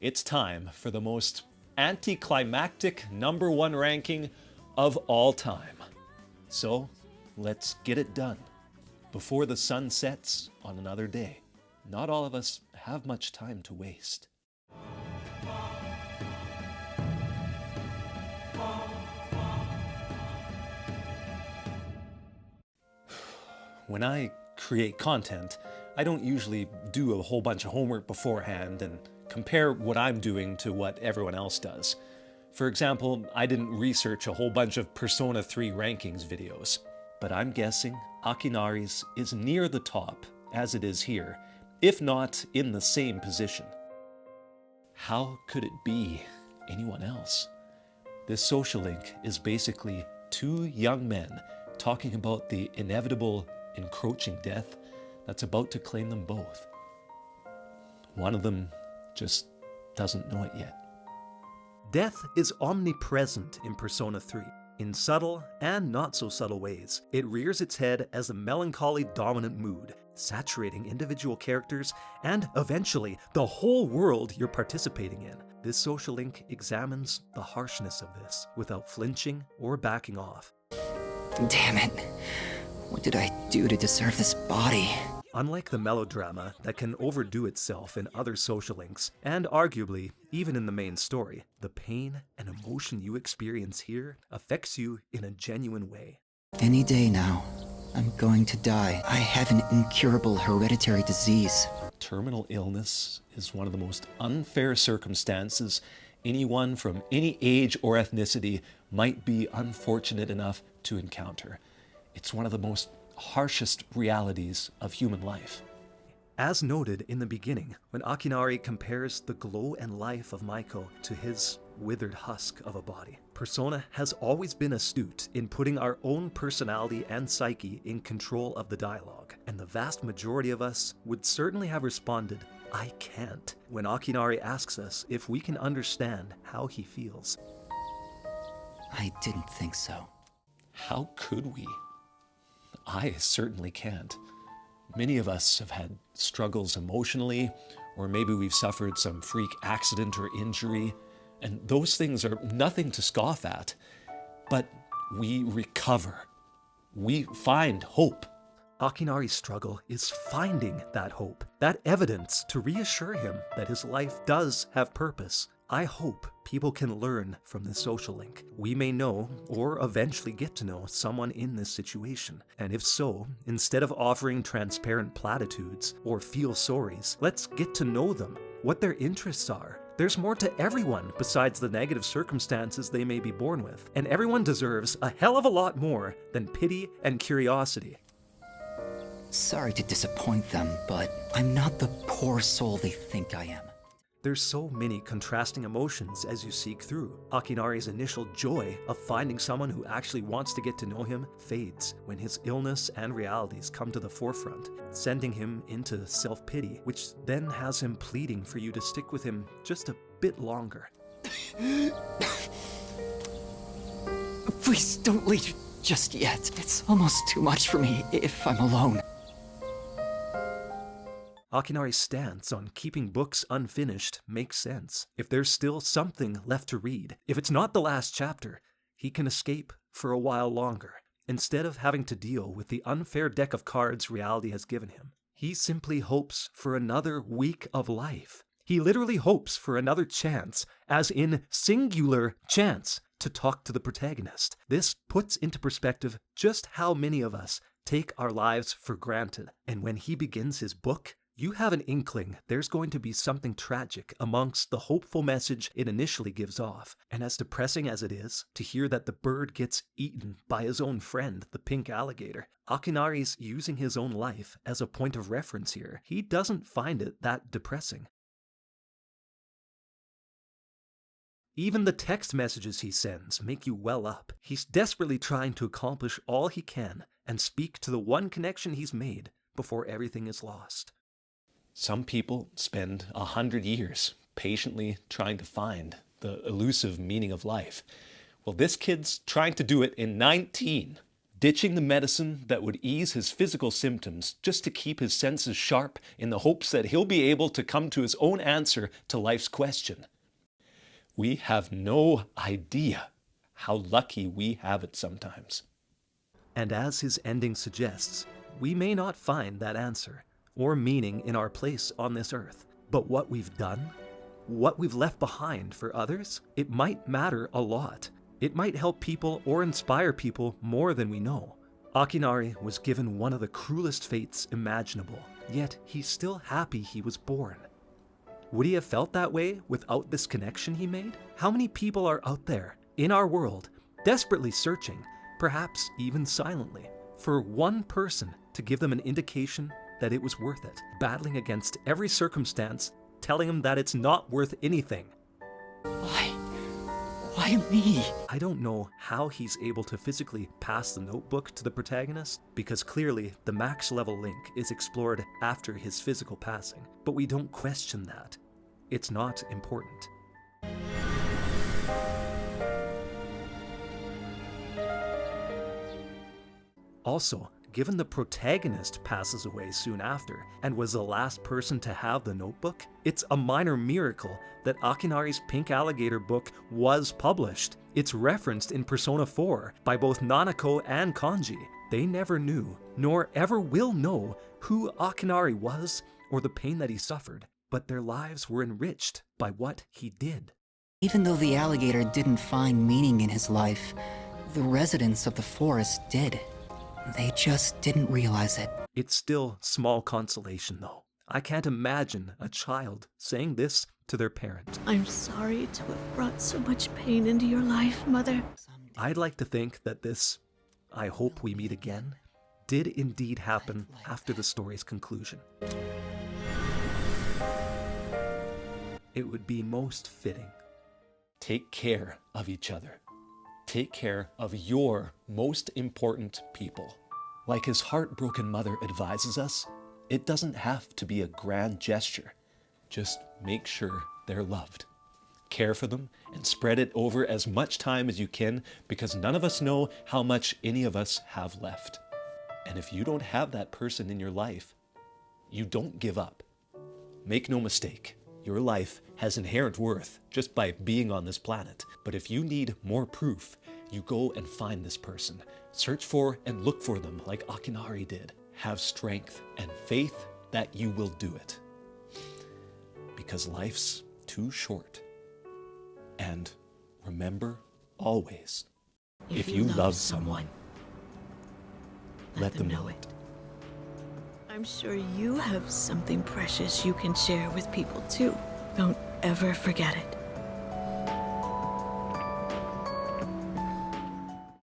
it's time for the most anticlimactic #1 ranking of all time. So let's get it done before the sun sets on another day. Not all of us have much time to waste. When I create content, I don't usually do a whole bunch of homework beforehand and compare what I'm doing to what everyone else does. For example, I didn't research a whole bunch of Persona 3 rankings videos, but I'm guessing Akinari's is near the top, as it is here, if not in the same position. How could it be anyone else? This social link is basically two young men talking about the inevitable, encroaching death that's about to claim them both. One of them just doesn't know it yet. Death is omnipresent in Persona 3. In subtle and not so subtle ways, it rears its head as a melancholy dominant mood, saturating individual characters and eventually the whole world you're participating in. This social link examines the harshness of this without flinching or backing off. Damn it. What did I do to deserve this body? Unlike the melodrama that can overdo itself in other social links, and arguably even in the main story, the pain and emotion you experience here affects you in a genuine way. Any day now, I'm going to die. I have an incurable hereditary disease. Terminal illness is one of the most unfair circumstances anyone from any age or ethnicity might be unfortunate enough to encounter. It's one of the most harshest realities of human life. As noted in the beginning, when Akinari compares the glow and life of Maiko to his withered husk of a body, Persona has always been astute in putting our own personality and psyche in control of the dialogue, and the vast majority of us would certainly have responded, "I can't," when Akinari asks us if we can understand how he feels. I didn't think so. How could we? I certainly can't. Many of us have had struggles emotionally, or maybe we've suffered some freak accident or injury, and those things are nothing to scoff at. But we recover. We find hope. Akinari's struggle is finding that hope, that evidence to reassure him that his life does have purpose. I hope people can learn from this social link. We may know, or eventually get to know, someone in this situation. And if so, instead of offering transparent platitudes or feel sorries, let's get to know them, what their interests are. There's more to everyone besides the negative circumstances they may be born with, and everyone deserves a hell of a lot more than pity and curiosity. Sorry to disappoint them, but I'm not the poor soul they think I am. There's so many contrasting emotions as you seek through. Akinari's initial joy of finding someone who actually wants to get to know him fades when his illness and realities come to the forefront, sending him into self-pity, which then has him pleading for you to stick with him just a bit longer. Please don't leave just yet. It's almost too much for me if I'm alone. Akinari's stance on keeping books unfinished makes sense. If there's still something left to read, if it's not the last chapter, he can escape for a while longer. Instead of having to deal with the unfair deck of cards reality has given him, he simply hopes for another week of life. He literally hopes for another chance, as in singular chance, to talk to the protagonist. This puts into perspective just how many of us take our lives for granted. And when he begins his book, you have an inkling there's going to be something tragic amongst the hopeful message it initially gives off. And as depressing as it is to hear that the bird gets eaten by his own friend, the pink alligator, Akinari's using his own life as a point of reference here. He doesn't find it that depressing. Even the text messages he sends make you well up. He's desperately trying to accomplish all he can and speak to the one connection he's made before everything is lost. Some people spend 100 years patiently trying to find the elusive meaning of life. Well, this kid's trying to do it in 19. ditching the medicine that would ease his physical symptoms just to keep his senses sharp in the hopes that he'll be able to come to his own answer to life's question. We have no idea how lucky we have it sometimes. And as his ending suggests, we may not find that answer or meaning in our place on this earth. But what we've done, what we've left behind for others, it might matter a lot. It might help people or inspire people more than we know. Akinari was given one of the cruelest fates imaginable, yet he's still happy he was born. Would he have felt that way without this connection he made? How many people are out there, in our world, desperately searching, perhaps even silently, for one person to give them an indication that it was worth it, battling against every circumstance, telling them that it's not worth anything? Why me? I don't know how he's able to physically pass the notebook to the protagonist, because clearly the max level link is explored after his physical passing, but we don't question that. It's not important. Also, given the protagonist passes away soon after and was the last person to have the notebook, it's a minor miracle that Akinari's Pink Alligator book was published. It's referenced in Persona 4 by both Nanako and Kanji. They never knew, nor ever will know, who Akinari was or the pain that he suffered, but their lives were enriched by what he did. Even though the alligator didn't find meaning in his life, the residents of the forest did. They just didn't realize it. It's still small consolation, though. I can't imagine a child saying this to their parent. I'm sorry to have brought so much pain into your life, Mother. I'd like to think that this, I hope we meet again, did indeed happen after the story's conclusion. It would be most fitting. Take care of each other. Take care of your most important people. Like his heartbroken mother advises us, it doesn't have to be a grand gesture. Just make sure they're loved. Care for them and spread it over as much time as you can, because none of us know how much any of us have left. And if you don't have that person in your life, you don't give up. Make no mistake, your life has inherent worth just by being on this planet. But if you need more proof, you go and find this person. Search for and look for them like Akinari did. Have strength and faith that you will do it. Because life's too short. And remember always, if you love someone, let them know it. I'm sure you have something precious you can share with people too. Don't ever forget it.